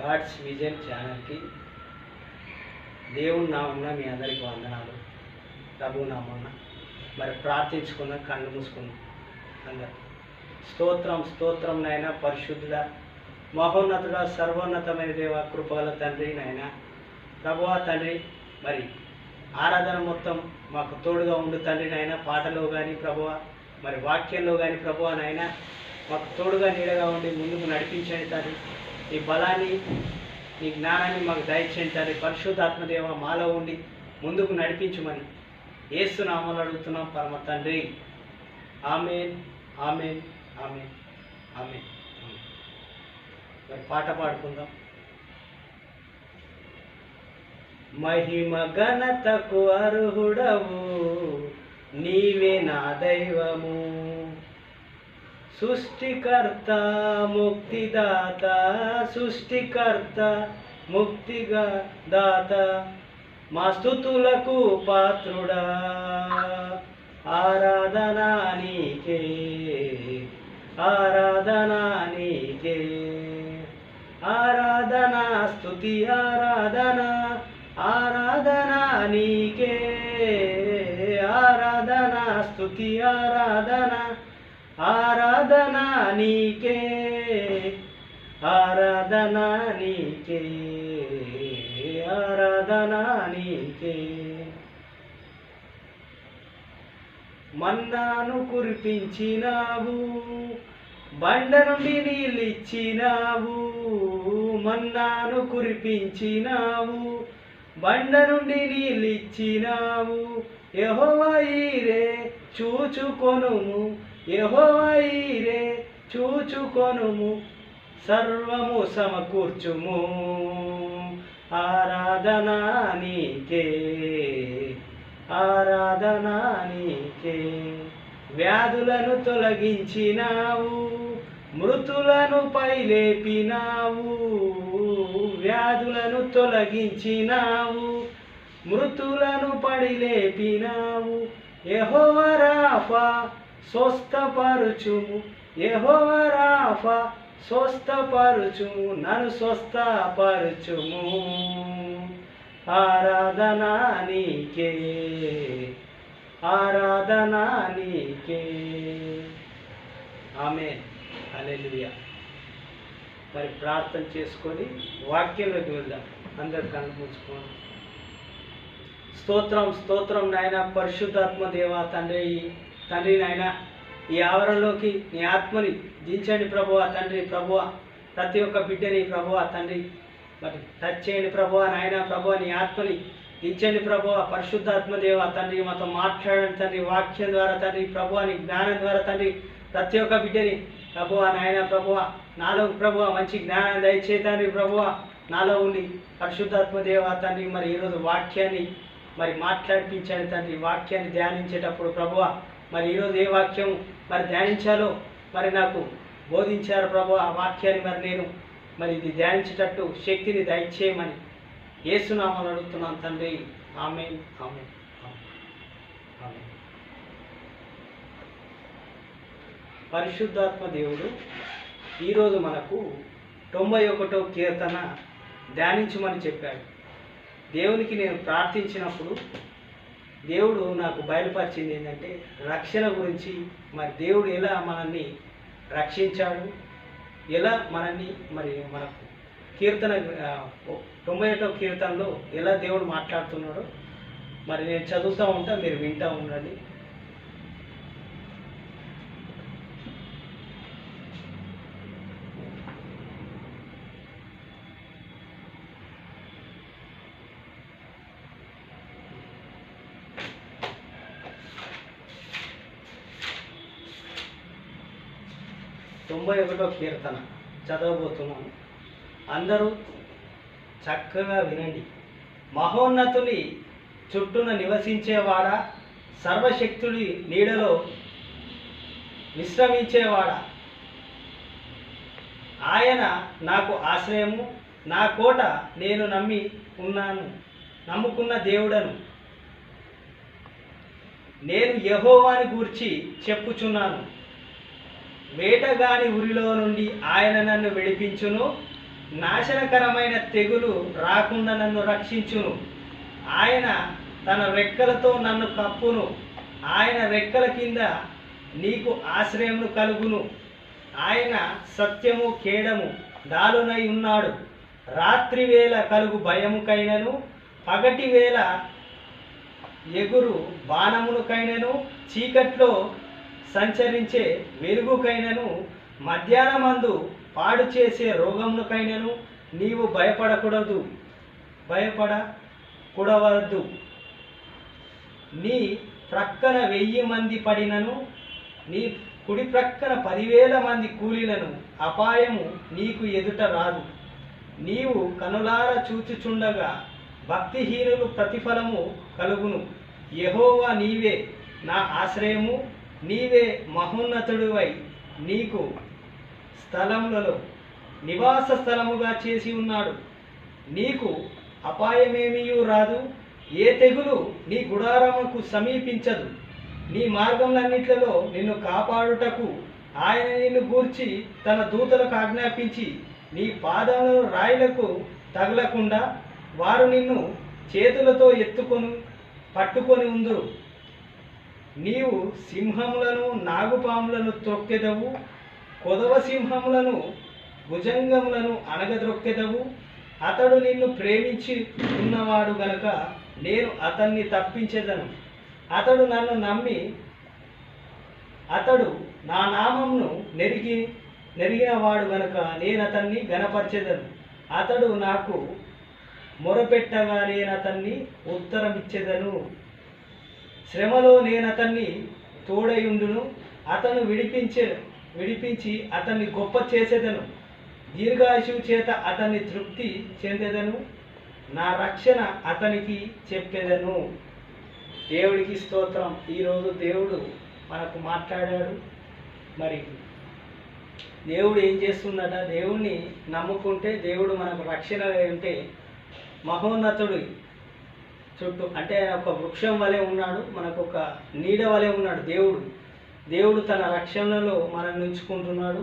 God's vision ఛానల్కి దేవుని నామమున మీ అందరికీ వందనాలు. ప్రభు నామమున మరి ప్రార్థించుకున్న కళ్ళు మూసుకున్నాం అందరు. స్తోత్రం స్తోత్రం నాయన, పరిశుద్ధుడ మహోన్నతుడ సర్వోన్నతమైన దేవ, కృపగల తండ్రి నాయన ప్రభువా తండ్రి, మరి ఆరాధన మొత్తం మాకు తోడుగా ఉండు తండ్రి నాయన. పాటలో కానీ ప్రభువా, మరి వాక్యంలో కానీ ప్రభువా నాయన మాకు తోడుగా నీడగా ఉండి ముందుకు నడిపించండి తండ్రి. నీ బలాన్ని నీ జ్ఞానాన్ని మాకు దయచేయండి తండ్రి. పరిశుద్ధాత్మదేవ మాలో ఉండి ముందుకు నడిపించమని యేసు నామములో అడుగుతున్నాం పరమ తండ్రి. ఆమేన్ ఆమేన్ ఆమేన్ ఆమేన్. మరి పాట పాడుకుందాం. మహిమ ఘనతకు అర్హుడవు నీవే నా దైవము, సృష్టికర్త ముక్తిదాత, సృష్టికర్త ముక్తిగా దాత, మా స్తుతులకు పాత్రుడా, ఆరాధనా నీకే, ఆరాధనా నీకే, ఆరాధనా స్తుతి ఆరాధనా, ఆరాధనా నీకే, ఆరాధనా స్తుతి ఆరాధనా, ఆరాధనా నీకే, ఆరాధనా నీకే, ఆరాధనా నీకే. మన్నాను కురిపించినావు, బండ నుండి నీళ్ళిచ్చినావు, మన్నాను కురిపించినావు, బండ నుండి నీళ్ళిచ్చినావు. యెహోవా ఈరే చూచుకొనుము, యెహోవా ఈరే చూచుకొనుము, సర్వము సమకూర్చుము, ఆరాధనా నీకే, ఆరాధనా నీకే. వ్యాధులను తొలగించినావు, మృతులను పైలేపినావు, వ్యాధులను తొలగించినావు, మృతులను పడిలేపినావు. యెహోవా రాఫా స్వస్థపరచుము, యెహోవా రాఫా స్వస్థపరచుము, నన్ను స్వస్థపరచుము, ఆరాధనా నీకే, ఆరాధనా నీకే. ఆమేన్ హల్లెలూయా. మరి ప్రార్థన చేసుకొని వాక్యంలోకి వెళ్దాం. అందరు కళ్ళు మూసుకోండి. స్తోత్రం స్తోత్రం నాయన, పరిశుద్ధాత్మ దేవ తండ్రి, తండ్రి నాయన ఈ ఆవరణలోకి నీ ఆత్మని దించండి ప్రభువా తండ్రి. ప్రభువా ప్రతి ఒక్క బిడ్డని ప్రభువా తండ్రి మరి టచ్ చేయండి ప్రభువా నాయన. ప్రభువా నీ ఆత్మని దించండి ప్రభువా. పరిశుద్ధాత్మ దేవ తండ్రి మాతో మాట్లాడండి తండ్రి, వాక్యం ద్వారా తండ్రి. ప్రభువా నీ జ్ఞానం ద్వారా తండ్రి ప్రతి ఒక్క బిడ్డని ప్రభువా నాయన. ప్రభువా నాలో ప్రభువా మంచి జ్ఞానాన్ని దయచేయి తండ్రి. ప్రభువా నాలో ఉండి పరిశుద్ధాత్మ దేవ తండ్రి మరి ఈరోజు వాక్యాన్ని మరి మాట్లాడిపించండి తండ్రి. వాక్యాన్ని ధ్యానించేటప్పుడు ప్రభువా మరి ఈరోజు ఏ వాక్యం మరి ధ్యానించాలో మరి నాకు బోధించారు ప్రభు. ఆ వాక్యాన్ని మరి నేను మరి ఇది ధ్యానించేటట్టు శక్తిని దయచేయమని యేసునామములో అడుగుతున్నాను తండ్రి. ఆమేన్ ఆమేన్ ఆమేన్. పరిశుద్ధాత్మ దేవుడు ఈరోజు మనకు 91వ కీర్తన ధ్యానించమని చెప్పాడు. దేవునికి నేను ప్రార్థించినప్పుడు దేవుడు నాకు బయలుపరిచింది ఏంటంటే రక్షణ గురించి. మరి దేవుడు ఎలా మనల్ని రక్షించాడు, ఎలా మనల్ని మరి మనకు కీర్తన 91వ కీర్తనలో ఎలా దేవుడు మాట్లాడుతున్నాడో మరి నేను చదువుతూ ఉంటా, మీరు వింటూ ఉండండి. తొంభై 91వ కీర్తన చదవబోతున్నాను. అందరూ చక్కగా వినండి. మహోన్నతుని చుట్టూన నివసించేవాడా, సర్వశక్తుడి నీడలో విశ్రమించేవాడా, ఆయన నాకు ఆశ్రయము, నా కోట, నేను నమ్ముకున్న దేవుడను. నేను యెహోవాని గూర్చి చెప్పుచున్నాను. వేటగాని ఉరిలో నుండి ఆయన నన్ను విడిపించును. నాశనకరమైన తెగులు రాకుండా నన్ను రక్షించును. ఆయన తన రెక్కలతో నన్ను కప్పును. ఆయన రెక్కల కింద నీకు ఆశ్రయమును కలుగును. ఆయన సత్యము కేడము దాలునై ఉన్నాడు. రాత్రి వేళ కలుగు భయముకైనను, పగటి వేళ ఎగురు బాణములకైనను, చీకట్లో సంచరించే వెలుగుకైనను, మధ్యాహ్నమందు పాడు చేసే రోగములకైనను నీవు భయపడకూడవద్దు. నీ ప్రక్కన 1000 మంది పడినను, నీ కుడి ప్రక్కన 10,000 మంది కూలినను అపాయము నీకు ఎదుట రాదు. నీవు కనులారా చూచుచుండగా భక్తిహీనులు ప్రతిఫలము కలుగును. యెహోవా నీవే నా ఆశ్రయము, నీవే మహోన్నతుడివై నీకు స్థలములలో నివాస స్థలముగా చేసి ఉన్నాడు. నీకు అపాయమేమీయూ రాదు, ఏ తెగులు నీ గుడారముకు సమీపించదు. నీ మార్గములన్నిట్లలో నిన్ను కాపాడుటకు ఆయన నిన్ను గూర్చి తన దూతలకు ఆజ్ఞాపించి నీ పాదములను రాయిలకు తగలకుండా వారు నిన్ను చేతులతో పట్టుకొని ఉందురు. నీవు సింహములను నాగుపాములను త్రొక్కెదవు, కొదవ సింహములను భుజంగములను అణగద్రొక్కెదవు. అతడు నిన్ను ప్రేమించి ఉన్నవాడు గనుక నేను అతన్ని తప్పించెదను. అతడు నన్ను నమ్మి అతడు నా నామమును నెరిగినవాడు గనుక నేను అతన్ని ఘనపరచెదను. అతడు నాకు మొరపెట్టగా నేను అతన్ని ఉత్తరమిచ్చెదను. శ్రమలో నేను అతన్ని తోడయుండును. అతను విడిపించి అతన్ని గొప్ప చేసేదను. దీర్ఘాయుషు చేత అతన్ని తృప్తి చెందెదను. నా రక్షణ అతనికి చెప్పెదను. దేవుడికి స్తోత్రం. ఈరోజు దేవుడు మనకు మాట్లాడాడు. మరి దేవుడు ఏం చేస్తున్నట? దేవుణ్ణి నమ్ముకుంటే దేవుడు మనకు రక్షణ ఉంటే మహోన్నతుడు చుట్టూ అంటే ఆయన ఒక వృక్షం వలె ఉన్నాడు, మనకు ఒక నీడ వలె ఉన్నాడు. దేవుడు తన రక్షణలో మనం ఉంచుకుంటున్నాడు.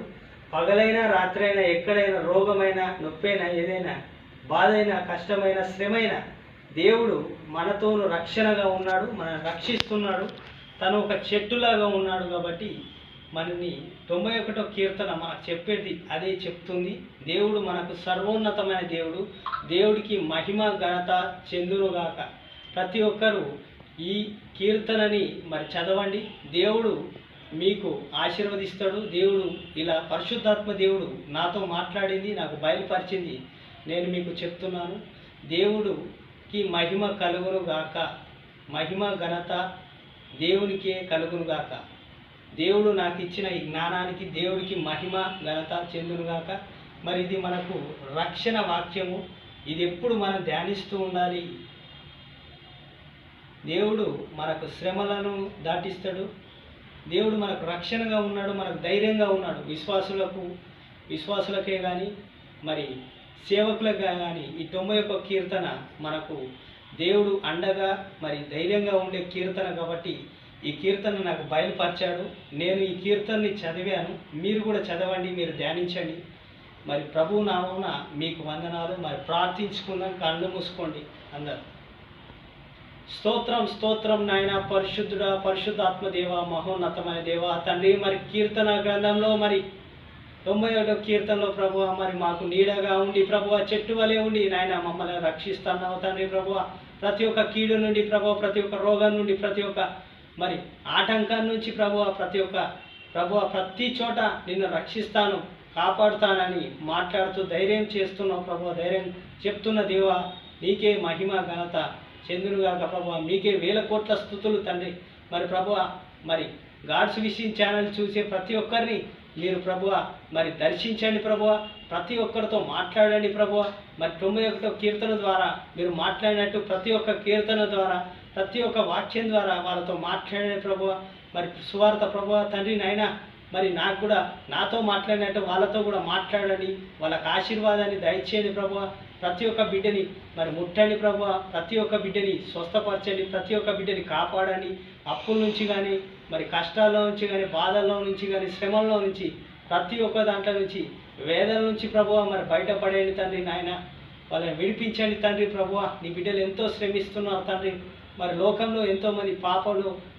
పగలైనా రాత్రైనా ఎక్కడైనా రోగమైనా నొప్పైనా ఏదైనా బాధైనా కష్టమైన శ్రమైన దేవుడు మనతోను రక్షణగా ఉన్నాడు, మనల్ని రక్షిస్తున్నాడు. తను ఒక చెట్టులాగా ఉన్నాడు. కాబట్టి మనని 91వ కీర్తన మనకు చెప్పేది అదే చెప్తుంది. దేవుడు మనకు సర్వోన్నతమైన దేవుడు. దేవుడికి మహిమ ఘనత చెందునుగాక. ప్రతి ఒక్కరూ ఈ కీర్తనని మరి చదవండి. దేవుడు మీకు ఆశీర్వదిస్తాడు. దేవుడు ఇలా పరిశుద్ధాత్మ దేవుడు నాతో మాట్లాడింది, నాకు బయలుపరిచింది, నేను మీకు చెప్తున్నాను. దేవుడికి మహిమ కలుగునుగాక. మహిమ ఘనత దేవునికే కలుగునుగాక. దేవుడు నాకు ఇచ్చిన ఈ జ్ఞానానికి దేవుడికి మహిమ ఘనత చెందునుగాక. మరి ఇది మనకు రక్షణ వాక్యము. ఇది ఎప్పుడు మనం ధ్యానిస్తూ ఉండాలి. దేవుడు మనకు శ్రమలను దాటిస్తాడు. దేవుడు మనకు రక్షణగా ఉన్నాడు, మనకు ధైర్యంగా ఉన్నాడు. విశ్వాసులకే కానీ మరి సేవకులకు కానీ ఈ 91వ కీర్తన మనకు దేవుడు అండగా మరి ధైర్యంగా ఉండే కీర్తన. కాబట్టి ఈ కీర్తన నాకు బయలుపరిచాడు. నేను ఈ కీర్తనని చదివాను. మీరు కూడా చదవండి, మీరు ధ్యానించండి. మరి ప్రభు నామమున మీకు వందనాలు. మరి ప్రార్థించుకుందాం. కళ్ళు మూసుకోండి అందరు. స్తోత్రం స్తోత్రం నాయన, పరిశుద్ధుడా, పరిశుద్ధాత్మదేవ, మహోన్నతమైన దేవ తండ్రి. మరి కీర్తన గ్రంథంలో మరి 91వ కీర్తనలో ప్రభువ మరి మాకు నీడగా ఉండి ప్రభువ చెట్టు వలె ఉండి నాయన మమ్మల్ని రక్షిస్తున్నావు తండ్రి. ప్రభువ ప్రతి ఒక్క కీడు నుండి ప్రభువ, ప్రతి ఒక్క రోగం నుండి, ప్రతి ఒక్క మరి ఆటంకం నుంచి ప్రభువ, ప్రతి చోట నిన్ను రక్షిస్తాను, కాపాడుతానని మాట్లాడుతూ ధైర్యం చేస్తున్నావు ప్రభువ. ధైర్యం చెప్తున్న దేవ నీకే మహిమ ఘనత చెందునుగాక ప్రభువ. మీకే 1000 కోట్ల స్తుతులు తండ్రి. మరి ప్రభువ మరి గాడ్స్ విషయం ఛానల్ చూసే ప్రతి ఒక్కరిని మీరు ప్రభువ మరి దర్శించండి ప్రభువ. ప్రతి ఒక్కరితో మాట్లాడండి ప్రభువ. మరి 91వ కీర్తన ద్వారా మీరు మాట్లాడినట్టు ప్రతి ఒక్క కీర్తన ద్వారా, ప్రతి ఒక్క వాక్యం ద్వారా వాళ్ళతో మాట్లాడండి ప్రభువ. మరి సువార్త ప్రభువ తండ్రి నాయన మరి నాకు కూడా నాతో మాట్లాడినట్టు వాళ్ళతో కూడా మాట్లాడండి. వాళ్ళకి ఆశీర్వాదాన్ని దయచేయండి ప్రభువ. ప్రతి ఒక్క బిడ్డని మరి ముట్టండి ప్రభువ. ప్రతి ఒక్క బిడ్డని స్వస్థపరచండి. ప్రతి ఒక్క బిడ్డని కాపాడండి. అప్పుల నుంచి కానీ మరి కష్టాల్లో నుంచి కానీ, బాధల్లో నుంచి కానీ, శ్రమల్లో నుంచి, ప్రతి ఒక్క దాంట్లో నుంచి వేదన నుంచి ప్రభువా మరి బయటపడేయండి తండ్రి నాయన. వాళ్ళని విడిపించండి తండ్రి ప్రభువా. నీ బిడ్డలు ఎంతో శ్రమిస్తున్నారు తండ్రి. మరి లోకంలో ఎంతోమంది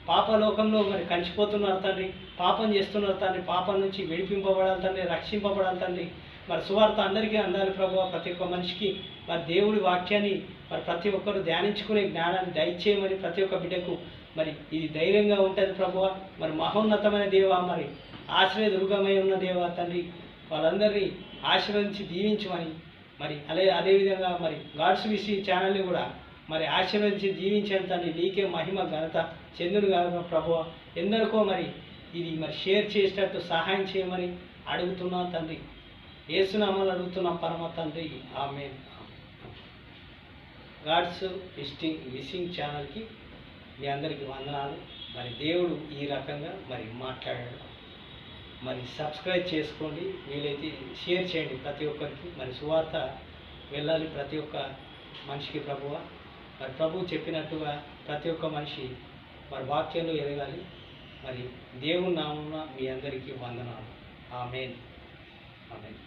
పాపలోకంలో మరి కంచిపోతున్నారు తండ్రి. పాపం చేస్తున్నారు తండ్రి. పాపం నుంచి విడిపింపబడాలి తండ్రి, రక్షింపబడాలి తండ్రి. మరి సువార్త అందరికీ అందాలి ప్రభువా. ప్రతి ఒక్క మనిషికి మరి దేవుడి వాక్యాన్ని మరి ప్రతి ఒక్కరు ధ్యానించుకునే జ్ఞానాన్ని దయచేయమని ప్రతి ఒక్క బిడ్డకు మరి ఇది ధైర్యంగా ఉంటుంది ప్రభువా. మరి మహోన్నతమైన దేవా, మరి ఆశ్రయ దుర్గమై ఉన్న దేవా తండ్రి, వాళ్ళందరినీ ఆశీర్వదించి దీవించమని మరి అదేవిధంగా మరి గాడ్స్ విసి ఛానల్ని కూడా మరి ఆశీర్వదించి దీవించండి తండ్రి. నీకే మహిమ ఘనత చెందును కాదు ప్రభువా. ఎందరికో మరి ఇది మరి షేర్ చేసేటట్టు సహాయం చేయమని అడుగుతున్నాం తండ్రి. యేసునామములో అడుగుతున్నాం పరమ తండ్రి, ఆమేన్. గాడ్స్ విషింగ్ ఛానల్కి మీ అందరికీ వందనాలు. మరి దేవుడు ఈ రకంగా మరి మాట్లాడాడు. మరి సబ్స్క్రైబ్ చేసుకోండి, వీలైతే షేర్ చేయండి ప్రతి ఒక్కరికి. మరి సువార్త వెళ్ళాలి ప్రతి ఒక్క మనిషికి ప్రభువా. మరి ప్రభు చెప్పినట్టుగా ప్రతి ఒక్క మనిషి మరి వాక్యంలో ఎదగాలి. మరి దేవుని నామమున మీ అందరికీ వందనాలు. ఆమేన్. ఆమేన్.